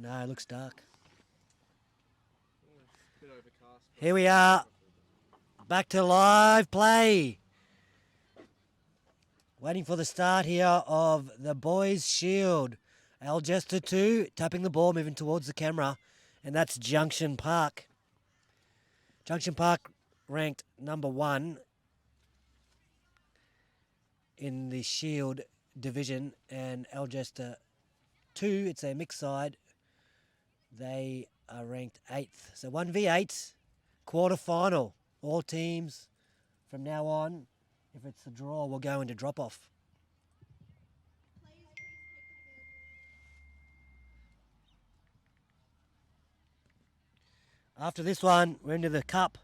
No, it looks dark. Here we are. Back to live play. Waiting for the start here of the Boys' Shield. ALGESTER 2, tapping the ball, moving towards the camera. And that's Junction Park. Junction Park ranked number 1 in the Shield division. And ALGESTER 2, it's a mixed side. They are ranked 8th. So 1v8, quarter final. All teams from now on, if it's a draw, will go into drop-off. After this one, we're into the cup.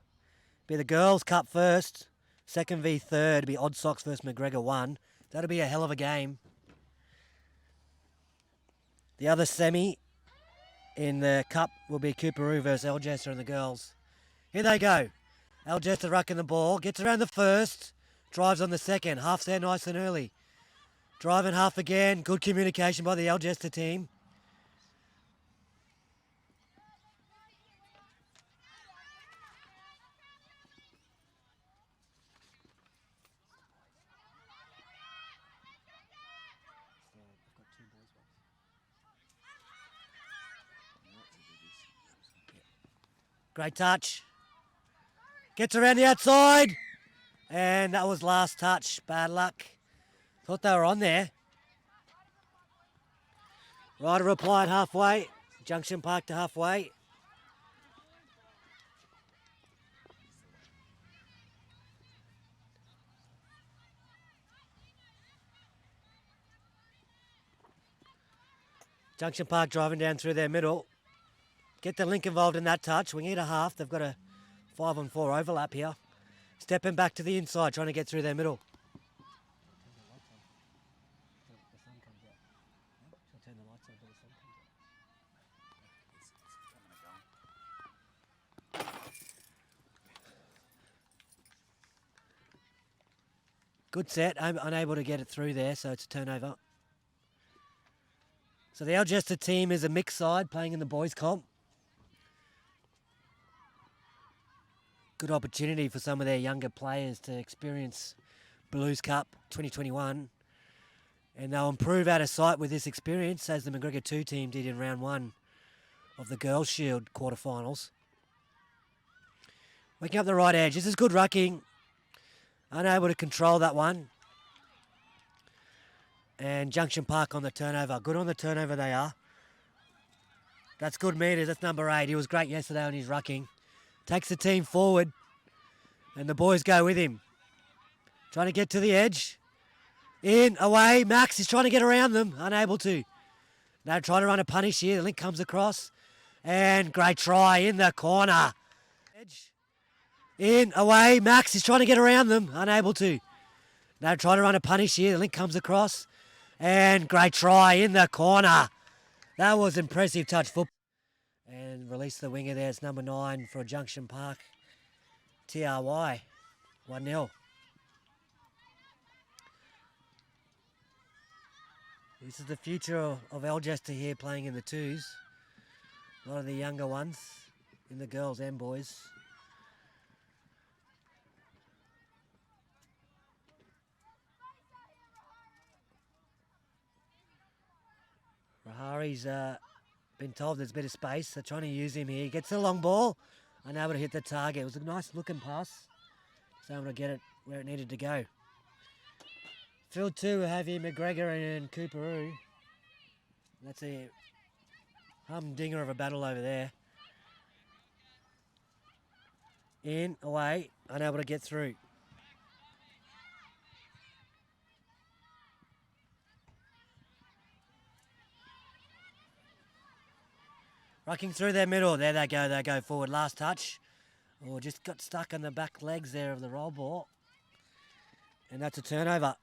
Be the girls' cup first. Second v third, be Odd Sox versus McGregor 1. That'll be a hell of a game. The other semi in the cup will be Cooperoo versus ALGESTER and the girls. Here they go. ALGESTER rucking the ball. Gets around the first. Drives on the second. Half's there nice and early. Driving half again. Good communication by the ALGESTER team. Great touch. Gets around the outside. And that was last touch. Bad luck. Thought they were on there. Ryder replied halfway. Junction Park to halfway. Junction Park driving down through their middle. Get the link involved in that touch. We need a half. They've got a 5-on-4 overlap here. Stepping back to the inside, trying to get through their middle. Good set. I'm unable to get it through there, so it's a turnover. So the ALGESTER team is a mixed side playing in the boys' comp. Good opportunity for some of their younger players to experience Blues Cup 2021. And they'll improve out of sight with this experience, as the McGregor 2 team did in round 1 of the Girls' Shield quarterfinals. Waking up the right edge. This is good rucking. Unable to control that one. And Junction Park on the turnover. Good on the turnover they are. That's good meters. That's number 8. He was great yesterday on his rucking. Takes the team forward. And the boys go with him. Trying to get to the edge. In, away. Max is trying to get around them. Unable to. Now trying to run a punish here. The link comes across. And great try in the corner. Edge. In, away. Max is trying to get around them. Unable to. Now trying to run a punish here. The link comes across. And great try in the corner. That was impressive touch football. And release the winger there. It's number 9 for Junction Park. TRY. 1-0. This is the future of ALGESTER here playing in the 2s. A lot of the younger ones in the girls and boys. Rahari's been told there's a bit of space. They're trying to use him here. He gets the long ball. Unable to hit the target. It was a nice looking pass. Just able to get it where it needed to go. Field 2 will have here McGregor and Cooperoo. That's a humdinger of a battle over there. In, away, unable to get through. Rucking through their middle. There they go forward. Last touch. Oh, just got stuck on the back legs there of the roll ball. And that's a turnover.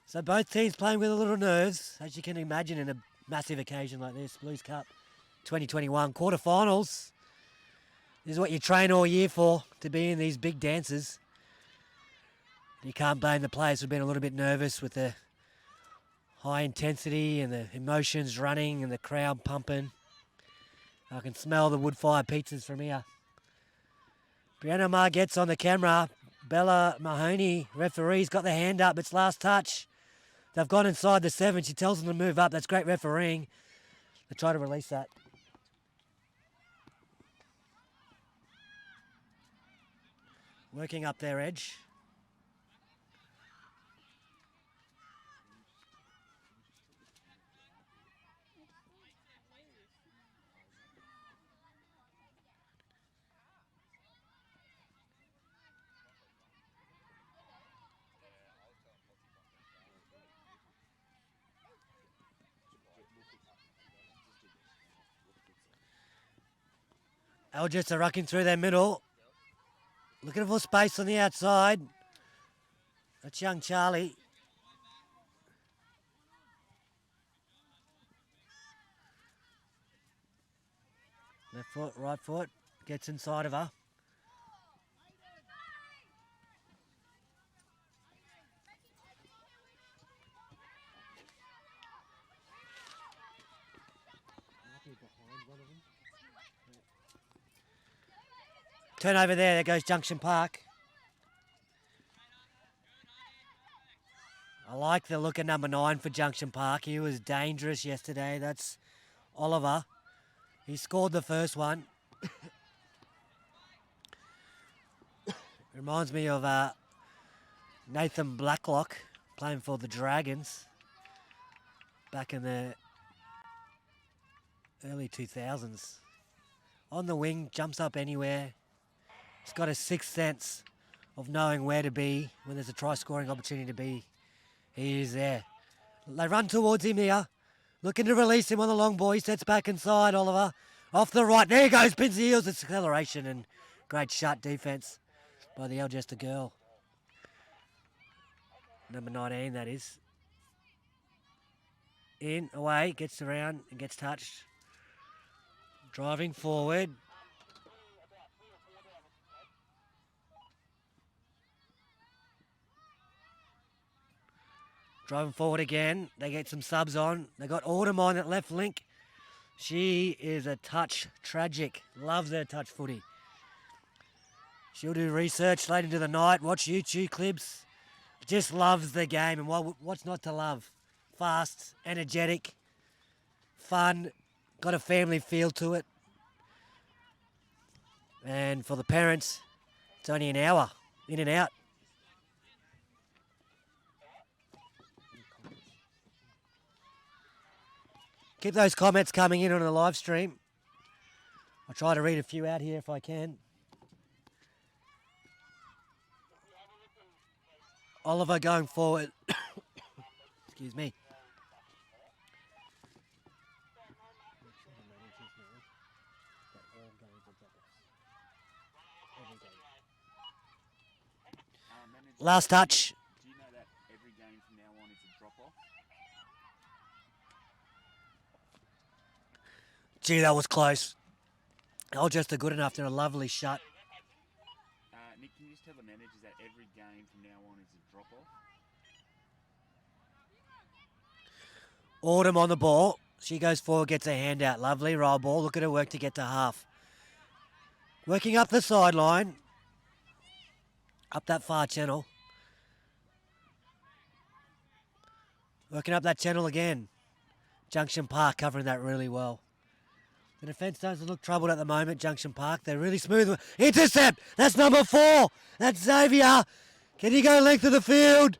So both teams playing with a little nerves, as you can imagine in a massive occasion like this. Blues Cup 2021 quarterfinals. This is what you train all year for, to be in these big dances. You can't blame the players who've been a little bit nervous with the high intensity and the emotions running and the crowd pumping. I can smell the wood-fire pizzas from here. Brianna Ma gets on the camera. Bella Mahoney, referee's got the hand up. It's last touch. They've gone inside the 7. She tells them to move up. That's great refereeing. They try to release that. Working up their edge. ALGESTER rucking through their middle. Looking for space on the outside. That's young Charlie. Left foot, right foot. Gets inside of her. Turnover there goes Junction Park. I like the look of number 9 for Junction Park. He was dangerous yesterday. That's Oliver. He scored the first one. Reminds me of Nathan Blacklock playing for the Dragons back in the early 2000s. On the wing, jumps up anywhere. He's got a sixth sense of knowing where to be when there's a try-scoring opportunity to be. He is there. They run towards him here. Looking to release him on the long ball. He sets back inside, Oliver. Off the right. There he goes. Pins the heels. It's acceleration and great shut defence by the ALGESTER girl. Number 19, that is. In, away, gets around and gets touched. Driving forward. Driving forward again. They get some subs on. They got Autumn on at left link. She is a touch tragic. Loves her touch footy. She'll do research late into the night. Watch YouTube clips. Just loves the game. And what's not to love? Fast, energetic, fun. Got a family feel to it. And for the parents, it's only an hour in and out. Keep those comments coming in on the live stream. I'll try to read a few out here if I can. Oliver going forward. Excuse me. Last touch. Do you know that every game from now on is a drop-off? Gee, that was close. ALGESTER good enough. They're a lovely shot. Nick, can you just tell the managers that every game from now on is a drop-off? Autumn on the ball. She goes forward, gets a hand out. Lovely roll ball. Look at her work to get to half. Working up the sideline. Up that far channel. Working up that channel again. Junction Park covering that really well. The defence doesn't look troubled at the moment, Junction Park. They're really smooth. Intercept! That's number 4! That's Xavier! Can he go length of the field?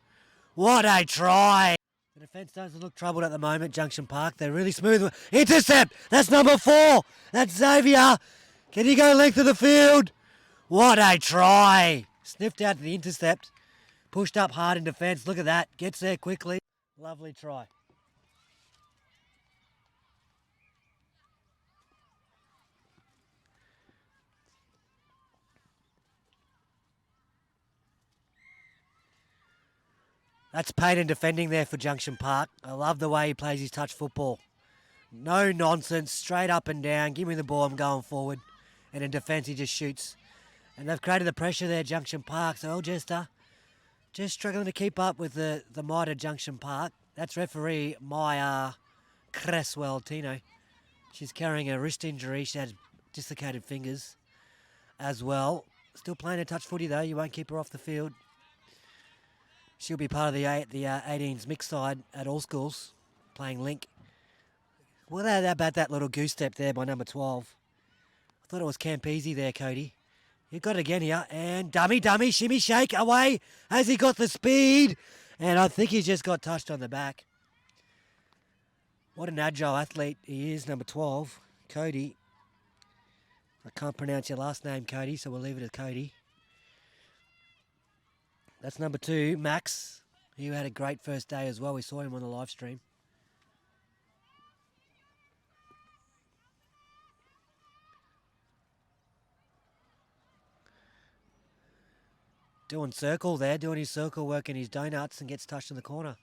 What a try! The defence doesn't look troubled at the moment, Junction Park. They're really smooth. Intercept! That's number 4! That's Xavier! Can he go length of the field? What a try! Sniffed out the intercept. Pushed up hard in defence. Look at that. Gets there quickly. Lovely try. That's Payton defending there for Junction Park. I love the way he plays his touch football. No nonsense, straight up and down. Give me the ball, I'm going forward. And in defence, he just shoots. And they've created the pressure there, Junction Park. So ALGESTER just struggling to keep up with the mighty Junction Park. That's referee Maya Cresswell Tino. She's carrying a wrist injury. She had dislocated fingers as well. Still playing a touch footy though. You won't keep her off the field. She'll be part of the 18s mixed side at all schools, playing link. What about that little goose step there by number 12? I thought it was Campese there, Cody. You got it again here. And dummy, shimmy, shake, away. Has he got the speed? And I think he's just got touched on the back. What an agile athlete he is, number 12, Cody. I can't pronounce your last name, Cody, so we'll leave it at Cody. That's number 2, Max. He had a great first day as well. We saw him on the live stream. Doing circle there, doing his circle work and his donuts, and gets touched in the corner.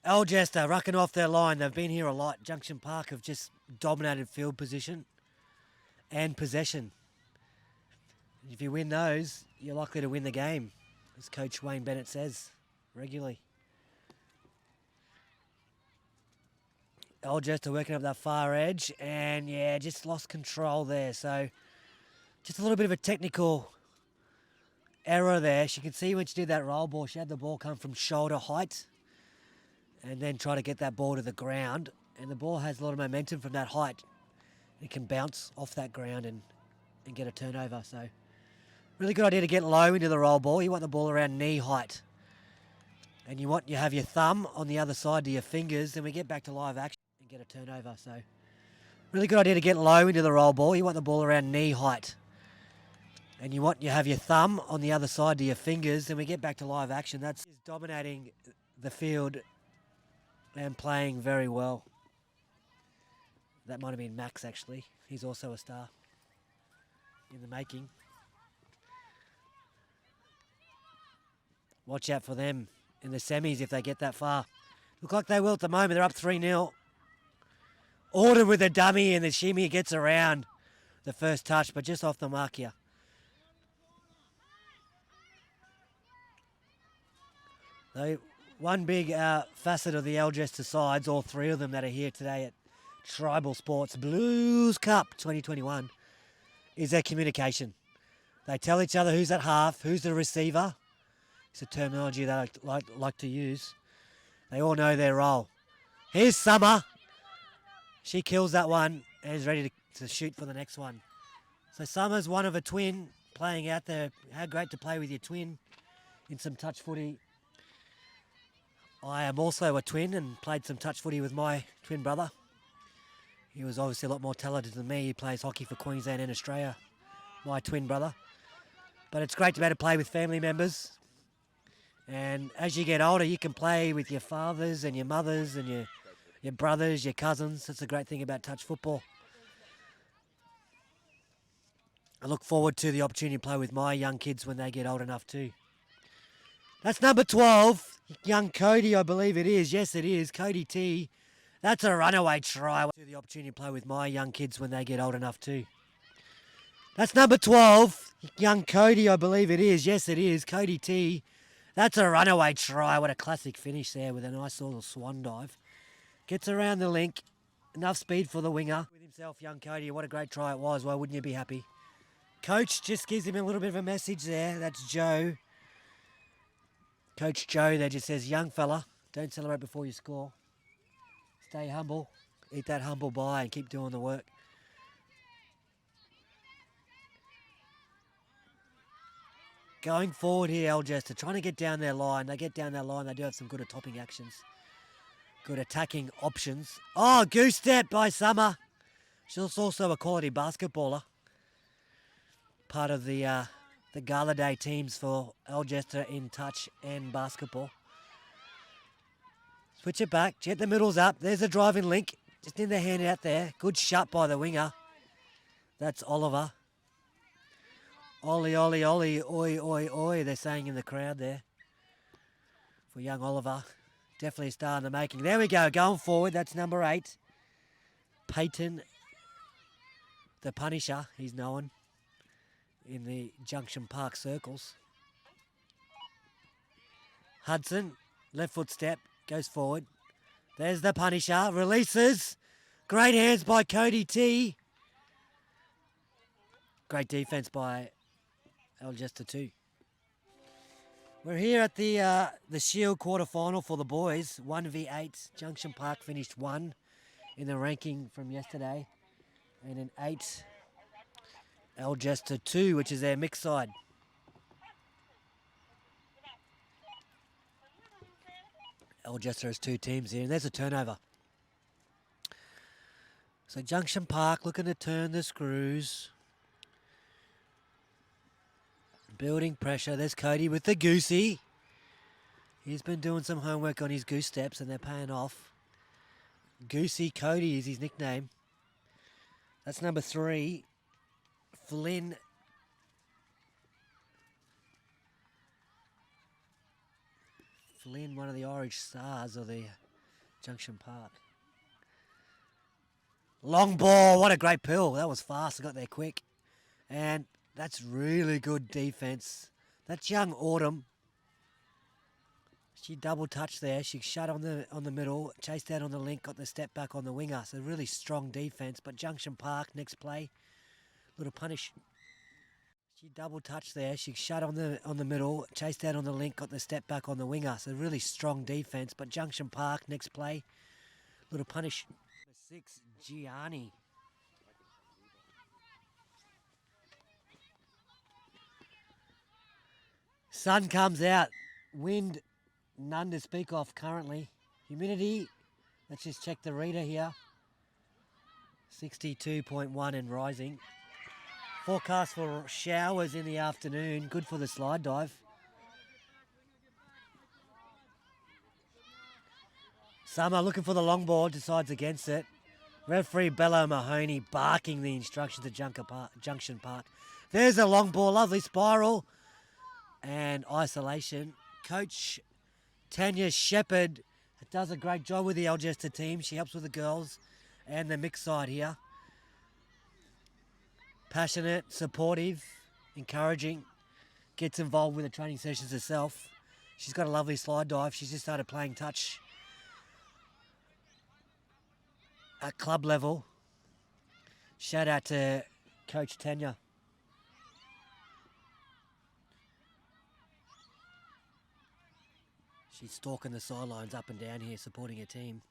ALGESTER rucking off their line. They've been here a lot. Junction Park have just dominated field position and possession. If you win those, you're likely to win the game, as Coach Wayne Bennett says regularly. ALGESTER working up that far edge, and yeah, just lost control there. So just a little bit of a technical error there. She can see when she did that roll ball, she had the ball come from shoulder height and then try to get that ball to the ground. And the ball has a lot of momentum from that height. It can bounce off that ground and get a turnover. So really good idea to get low into the roll ball. You want the ball around knee height. And you have your thumb on the other side to your fingers. Then we get back to live action and get a turnover. So really good idea to get low into the roll ball. You want the ball around knee height. And you have your thumb on the other side to your fingers. Then we get back to live action. That's dominating the field and playing very well. That might have been Max, actually. He's also a star in the making. Watch out for them in the semis if they get that far. Look like they will at the moment. They're up 3-0. Ordered with a dummy, and the shimmy gets around the first touch, but just off the mark here. One big facet of the ALGESTER sides, all 3 of them that are here today at Tribal Sports Blues Cup 2021, is their communication. They tell each other who's at half, who's the receiver. It's a terminology that I like to use. They all know their role. Here's Summer. She kills that one and is ready to shoot for the next one. So Summer's one of a twin playing out there. How great to play with your twin in some touch footy. I am also a twin and played some touch footy with my twin brother. He was obviously a lot more talented than me. He plays hockey for Queensland and Australia, my twin brother. But it's great to be able to play with family members. And as you get older, you can play with your fathers and your mothers and your brothers, your cousins. That's the great thing about touch football. I look forward to the opportunity to play with my young kids when they get old enough too. That's number 12, young Cody, I believe it is. Yes, it is. Cody T. That's a runaway try. To the opportunity to play with my young kids when they get old enough too. That's number 12, young Cody, I believe it is. Yes, it is. Cody T. That's a runaway try. What a classic finish there with a nice little swan dive. Gets around the link. Enough speed for the winger. With himself, young Cody. What a great try it was. Why wouldn't you be happy? Coach just gives him a little bit of a message there. That's Joe. Coach Joe there just says, young fella, don't celebrate before you score. Stay humble. Eat that humble pie and keep doing the work. Going forward here, ALGESTER, trying to get down their line. They get down their line. They do have some good topping actions. Good attacking options. Oh, goose step by Summer. She's also a quality basketballer. Part of the Gala Day teams for ALGESTER in touch and basketball. Switch it back. Jet the middle's up. There's a driving link. Just in the hand out there. Good shot by the winger. That's Oliver. Ollie, Ollie, Ollie, oi, oi, oi, they're saying in the crowd there. For young Oliver. Definitely a star in the making. There we go, going forward. That's number 8. Peyton, the Punisher, he's known in the Junction Park circles. Hudson, left foot step, goes forward. There's the punisher, releases. Great hands by Cody T. Great defense by ALGESTER too. We're here at the Shield quarterfinal for the boys. 1v8. Junction Park finished 1 in the ranking from yesterday. And in 8, ALGESTER 2, which is their mixed side. ALGESTER has 2 teams here, and there's a turnover. So Junction Park looking to turn the screws. Building pressure. There's Cody with the goosey. He's been doing some homework on his goose steps, and they're paying off. Goosey Cody is his nickname. That's number 3. Flynn. Flynn, one of the orange stars of the Junction Park. Long ball, what a great pill. That was fast, I got there quick. And that's really good defense. That's young Autumn. She double touched there. She shut on the middle, chased out on the link, got the step back on the winger. So really strong defense. But Junction Park, next play, little punish. She double touched there. She shut on the middle, chased out on the link, got the step back on the winger. So really strong defense. But Junction Park, next play, little punish. 6, Gianni. Sun comes out. Wind, none to speak of currently. Humidity, let's just check the reader here. 62.1 and rising. Forecast for showers in the afternoon. Good for the slide dive. Summer looking for the long ball, decides against it. Referee Bello Mahoney barking the instructions to Junction Park. There's a long ball, lovely spiral and isolation. Coach Tanya Shepherd does a great job with the ALGESTER team. She helps with the girls and the mixed side here. Passionate, supportive, encouraging. Gets involved with the training sessions herself. She's got a lovely slide dive. She's just started playing touch at club level. Shout out to Coach Tanya. She's stalking the sidelines up and down here, supporting her team.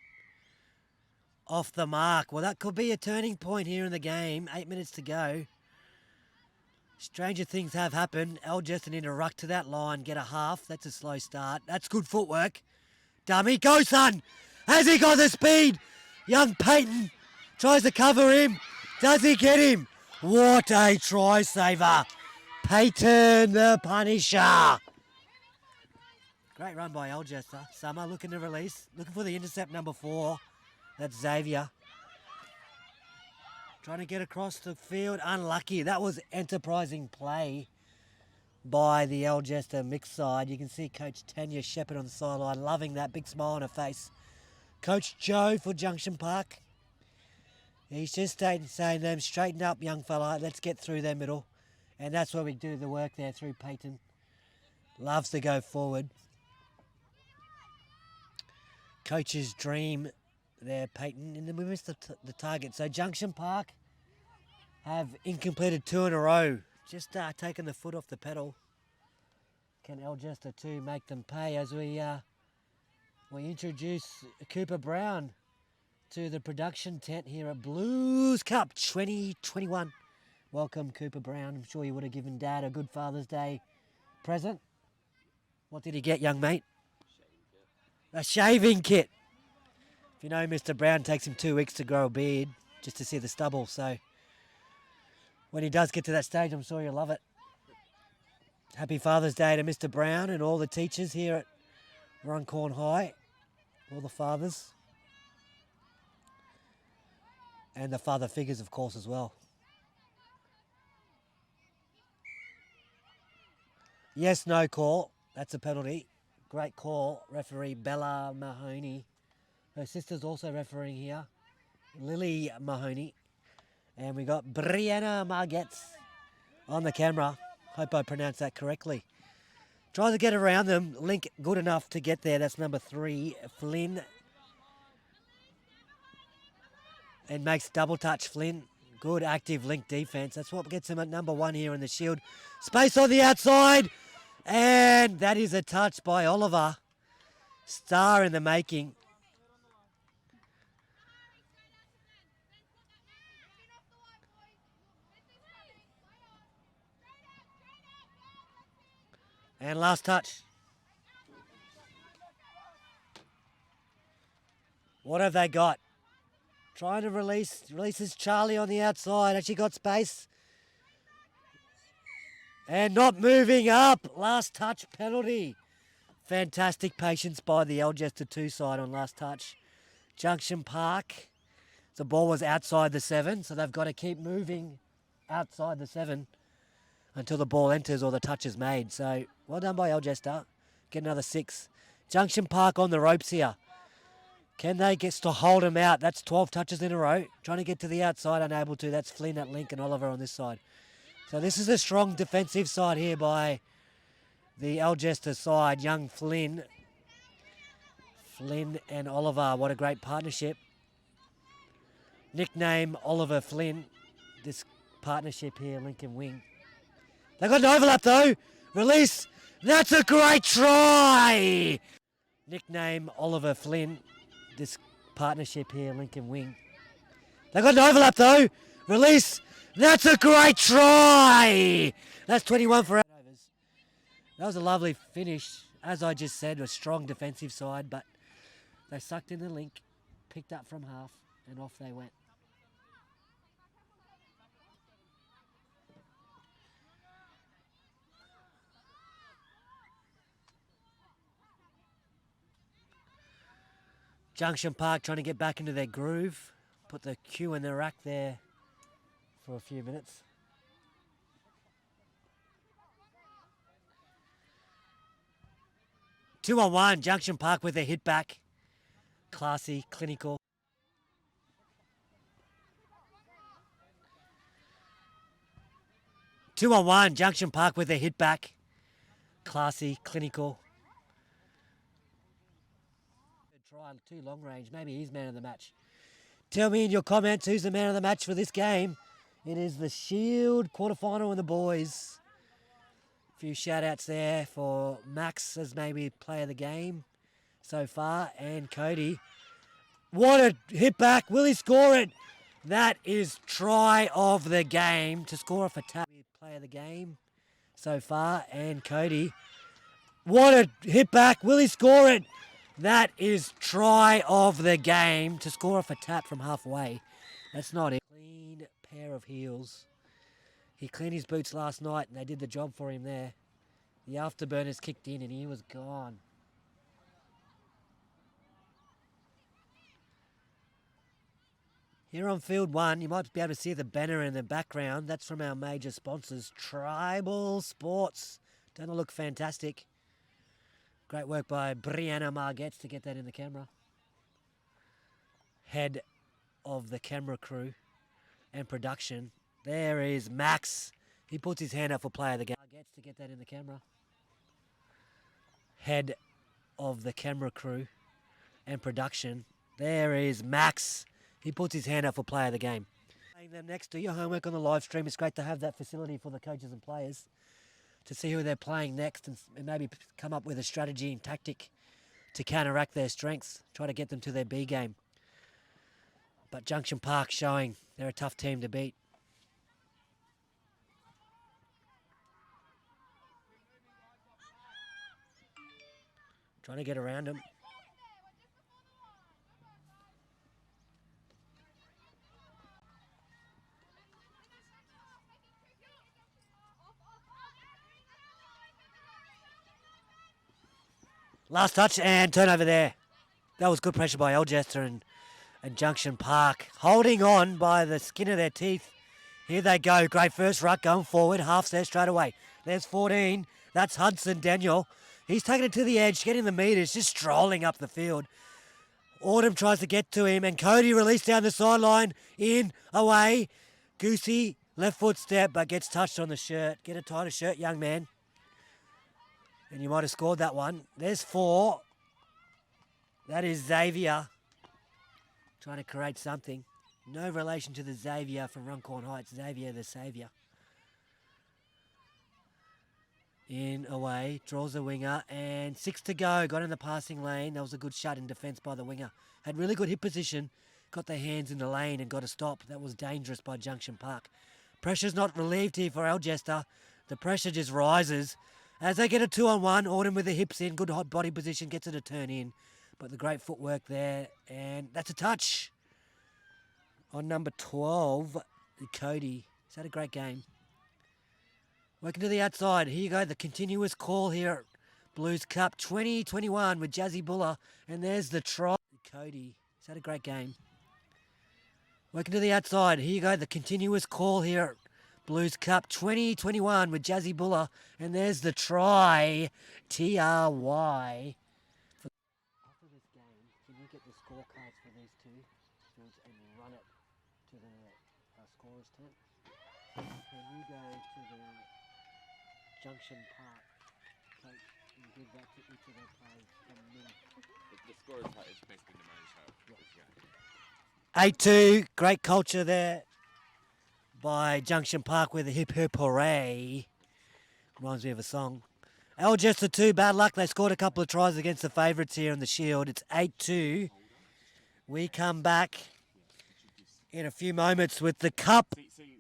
Off the mark. Well, that could be a turning point here in the game. 8 minutes to go. Stranger things have happened. ALGESTER need to ruck to that line, get a half. That's a slow start. That's good footwork. Dummy, go son! Has he got the speed? Young Peyton tries to cover him. Does he get him? What a try saver. Peyton the Punisher. Great run by ALGESTER. Summer looking to release. Looking for the intercept number 4. That's Xavier. Trying to get across the field. Unlucky. That was enterprising play by the ALGESTER mixed side. You can see Coach Tanya Shepherd on the sideline, loving that. Big smile on her face. Coach Joe for Junction Park. He's just saying to them, straighten up, young fella. Let's get through their middle. And that's where we do the work there through Peyton. Loves to go forward. Coach's dream there, Peyton. And then we missed the target. So Junction Park have incompleted 2 in a row. Just taking the foot off the pedal. Can ALGESTER 2 make them pay as we introduce Cooper Brown to the production tent here at Blues Cup 2021. Welcome, Cooper Brown. I'm sure you would have given Dad a good Father's Day present. What did he get, young mate? A shaving kit. If you know, Mr. Brown takes him 2 weeks to grow a beard just to see the stubble. So when he does get to that stage, I'm sure you'll love it. Happy Father's Day to Mr. Brown and all the teachers here at Runcorn High. All the fathers. And the father figures, of course, as well. Yes, no call. That's a penalty. Great call. Referee Bella Mahoney. Her sister's also refereeing here. Lily Mahoney. And we got Brianna Margetts on the camera. Hope I pronounced that correctly. Tries to get around them. Link good enough to get there. That's number 3, Flynn. And makes double touch, Flynn. Good active Link defense. That's what gets him at number 1 here in the Shield. Space on the outside. And that is a touch by Oliver. Star in the making. And last touch. What have they got? Trying to releases Charlie on the outside. Actually got space. And not moving up. Last touch penalty. Fantastic patience by the Algester 2 side on last touch. Junction Park. The ball was outside the 7, so they've got to keep moving outside the 7 until the ball enters or the touch is made. So well done by Algester. Get another 6. Junction Park on the ropes here. Can they get to hold him out? That's 12 touches in a row. Trying to get to the outside, unable to. That's Flynn at Link and Oliver on this side. So this is a strong defensive side here by the Algester side. Young Flynn. Flynn and Oliver. What a great partnership. Nickname Oliver Flynn. This partnership here, Link and Wing. They got an overlap though. Release. That's a great try. Nickname Oliver Flynn. This partnership here, Link and Wing. They got an overlap though. Release. That's a great try. That's 21 for overs. That was a lovely finish. As I just said, a strong defensive side, but they sucked in the Link, picked up from half, and off they went. Junction Park trying to get back into their groove. Put the cue in the rack there for a few minutes. Two on one, Junction Park with their hit back. Classy, clinical. Two on one, Junction Park with their hit back. Classy, clinical. Try too long range. Maybe he's man of the match. Tell me in your comments who's the man of the match for this game. It is the Shield quarterfinal and the boys. A few shout outs there for Max as maybe player of the game so far, and Cody. What a hit back. Will he score it? That is try of the game to score off a tap. Player of the game so far, and Cody. What a hit back. Will he score it? That is try of the game to score off a tap from halfway. That's not it. Clean pair of heels. He cleaned his boots last night and they did the job for him there. The afterburners kicked in and he was gone. Here on field 1, you might be able to see the banner in the background. That's from our major sponsors, Tribal Sports. Don't it look fantastic? Great work by Brianna Margetts to get that in the camera. Head of the camera crew and production. There is Max. He puts his hand up for player of the game. Margetts to get that in the camera. Head of the camera crew and production. There is Max. He puts his hand up for player of the game. Playing them next to your homework on the live stream. It's great to have that facility for the coaches and players to see who they're playing next and maybe come up with a strategy and tactic to counteract their strengths, try to get them to their B game. But Junction Park showing they're a tough team to beat. Trying to get around them. Last touch and turnover there. That was good pressure by Algester and Junction Park. Holding on by the skin of their teeth. Here they go. Great first ruck going forward. Half's there straight away. There's 14. That's Hudson Daniel. He's taking it to the edge, getting the meters, just strolling up the field. Autumn tries to get to him and Cody released down the sideline. In, away. Goosey, left foot step, but gets touched on the shirt. Get a tighter shirt, young man. And you might have scored that one. There's 4. That is Xavier trying to create something. No relation to the Xavier from Runcorn Heights. Xavier the saviour. In, away, draws the winger, and 6 to go. Got in the passing lane. That was a good shot in defence by the winger. Had really good hip position. Got their hands in the lane and got a stop. That was dangerous by Junction Park. Pressure's not relieved here for Algester. The pressure just rises. As they get a 2-on-1, Autumn with the hips in, good hot body position, gets it a turn in. But the great footwork there, and that's a touch on number 12, Cody. He's had a great game. Working to the outside. Here you go, the continuous call here at Blues Cup 2021 with Jazzy Buller. And there's the try. Cody. He's had a great game. Working to the outside. Here you go, the continuous call here at Blues Cup 2021 with Jazzy Buller. And there's the try. T-R-Y. After this game, can you get the scorecards for these two and run it to the scorer's tent? Can you go to the Junction Park coach and give that to each of their players from me? The score is basically the managed hope. Yeah. 8-2, great culture there by Junction Park with the hip hip hooray. Reminds me of a song. Algester 2, bad luck. They scored a couple of tries against the favourites here in the Shield. It's 8-2. We come back in a few moments with the cup. See